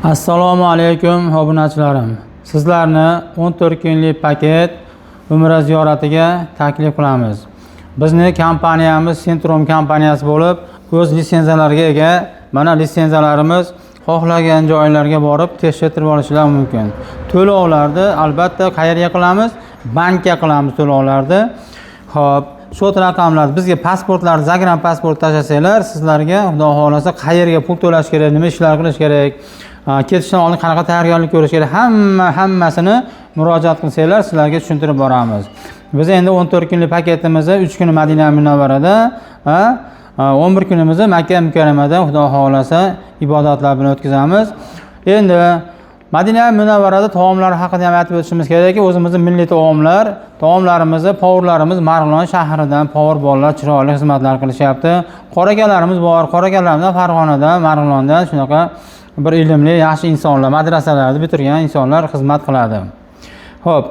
Assalomu alaykum obunachilarim. Sizlarni 14 kunlik paket Umra ziyoratiga taklif qilamiz. Bizning kompaniyamiz Sentrum kompaniyasi bo'lib, o'z litsenziyalariga ega. Mana litsenziyalarimiz xohlagan joylarga borib tekshirib olishingiz mumkin. To'lovlarni albatta qayerga qilamiz? Bankka qilamiz to'lovlarni. Xo'p, shot raqamlar bizga pasportlarni, zagram pasport tashlasanglar, sizlarga xudo xolasa qayerga pul to'lash kerak, nima ishlar qilish kerak, ketishdan oldin qanaqa tayyorgarlik ko'rish kerak, hammasini murojaat qilsanglar, sizlarga tushuntirib boramiz. Biz endi 14 kunlik paketimizni 3 kun Madina Munavvarada, 11 kunimizni Makka Mukarramada xudo xolasa ibodatlar bilan o'tkazamiz. Endi Madina Munavvarada taomlar haqida ham aytib o'tishimiz kerakki, o'zimizning milliy taomlarimizni, povurlarimiz Marg'ilon shahridan povur bolalar chiroyli xizmatlar qilishyapti. Qorakalarimiz bor, qorakalarimiz Farg'onadan, Marg'ilondan shunaqa bir ilmli, yaxshi insonlar, madrasalarni bitirgan insonlar xizmat qiladi. Xo'p,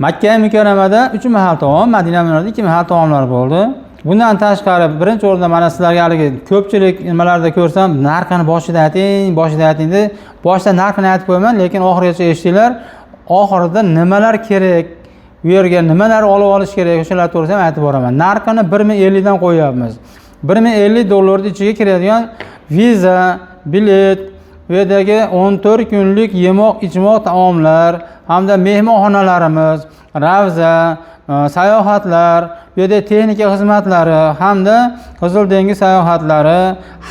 Makka Mukarramada 3 mahal taom, Madina Munavvarada 2 mahal taomlar bo'ldi. Bundan tashqari birinchi o'rinda mana sizlarga haligi ko'pchilik nimalarda ko'rsam, narxini boshida ayting deb, boshida narxini aytib qo'yaman, lekin oxirigacha eshitinglar. Oxirida nimalar kerak, u yerga nimalar olib olish kerak, o'shalar to'g'risida ham aytib boraman. Narxini 1050 dan qo'yapmiz. 1050 dollarning ichiga kiradigan viza, bilet, bu yerdagi 14 kunlik yemoq-ichmoq taomlar hamda mehmonxonalarimiz, ravza, sayohatlar, bu yerda texnika xizmatlari hamda Qizil dengiz sayohatlari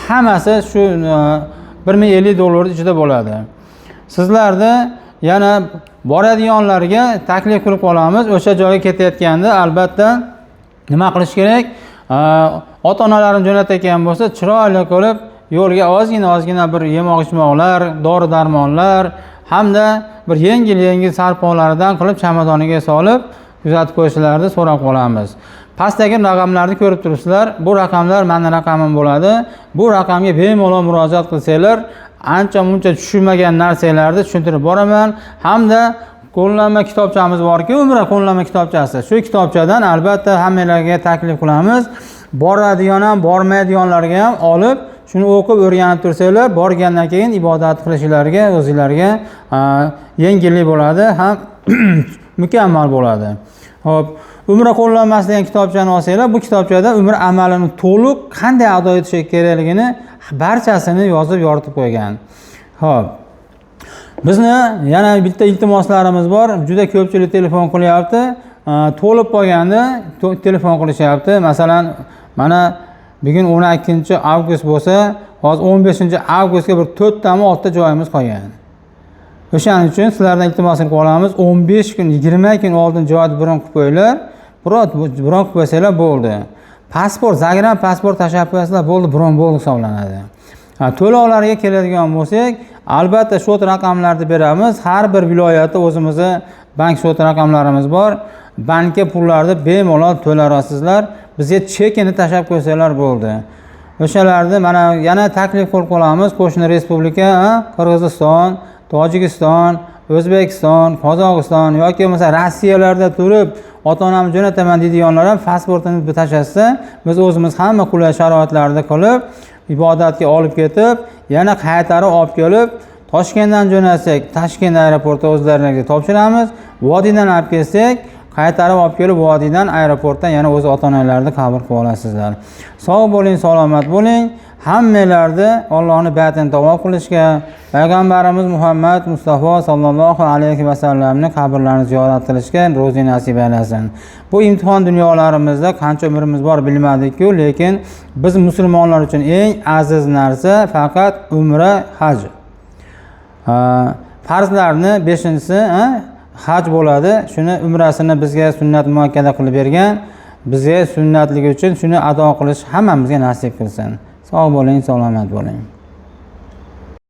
hammasi shu 1050 dollarning ichida bo'ladi. Sizlarni yana boradiganlarga taklif qilib qolamiz. O'sha joyga ketayotganda albatta nima qilish kerak? Ota-onalarini jo'natayotgan bo'lsa, chiroyli qilib yo'lga ozgina bir yemoq-ichmoqlar, dori-darmonlar hamda bir yengil sarponlardan qilib chamadoniga solib kuzatib qo'yishlarini so'rab qolamiz. Pastdagi raqamlarni ko'rib turibsizlar. Bu raqamlar mening raqamim bo'ladi. Bu raqamga bemalol murojaat qilsanglar, ancha-muncha tushunmagan narsalarni tushuntirib boraman. Hamda qo'llanma kitobchamiz borki, Umra qo'llanma kitobchasi. Shu kitobchadan albatta hammalarga taklif qilamiz. Boradigan ham, bormaydiganlarga ham olib, shuni o'qib o'rganib tursanglar, borgandan keyin ibodat qilishlariga, o'zingizlarga yengillik bo'ladi, ham mukammal bo'ladi. Xo'p, Umra qo'llanmasi degan kitobchani olsanglar, bu kitobchada umra amalini to'liq qanday ado etish kerakligini barchasini yozib yoritib qo'ygan. Xo'p. Bizni yana bitta iltimoslarimiz bor. Juda ko'pchilik telefon qilyapti. To'lib qolganda telefon qilishyapti. Masalan, mana bugun 12-avgust bo'lsa, hozir 15-avgustga bir 4 tami 6 ta joyimiz qolgan. O'shaning uchun sizlardan iltimos qilib qolamiz. 15 kun, 20 kun oldin joyni bron qilib qo'yinglar. Bron qilib qo'ysanglar bo'ldi. Pasport, zagram pasport tashlab qo'yasizlar, bo'ldi, bron bo'ldi hisoblanadi. To'lovlarga keladigan bo'lsak, albatta shot raqamlarni beramiz. Har bir viloyatda o'zimizning bank shot raqamlarimiz bor. Bankka pullarni bemalol to'larasizlar. Bizga chekini tashlab qo'ysanglar bo'ldi. O'shalarni mana yana taklif qilib qolamiz. Qo'shni respublika, Qirg'iziston, Tojikiston, O'zbekiston, Qozog'iston yoki mesela Rossiyalarda turib ota-onamni jo'nataman deydiganlar ham pasportini tashlasa, biz o'zimiz hamma qulay sharoitlarda qilib, ibodatga olib ketib, yana qaytarib olib kelib, Toshkentdan jo'natsak, Toshkent aeroportida o'zlariga topshiramiz. Vodiydan olib kelsak, qaytarib olib kelib, Vodiydan aeroportdan yana o'z ota-onalarni qabul qilib olasizlar. Sog' bo'ling, salomat bo'ling. Hammalarni Allohning baytini tavob qilishga, payg'ambarimiz Muhammad Mustafa sallallohu alayhi va sallamning qabrlarini ziyorat qilishga ro'zi nasib aylasin. Bu imtihon dunyolarimizda qancha umrimiz bor bilmadik-ku, lekin biz musulmonlar uchun eng aziz narsa faqat umra, haj. Farzlarni 5-inchisi haj bo'ladi. Shuni umrasini bizga sunnat muakkada qilib bergan. Bizga sunnatligi uchun shuni ado qilish hammamizga nasib qilsin. Sog' bo'ling, salomat bo'ling.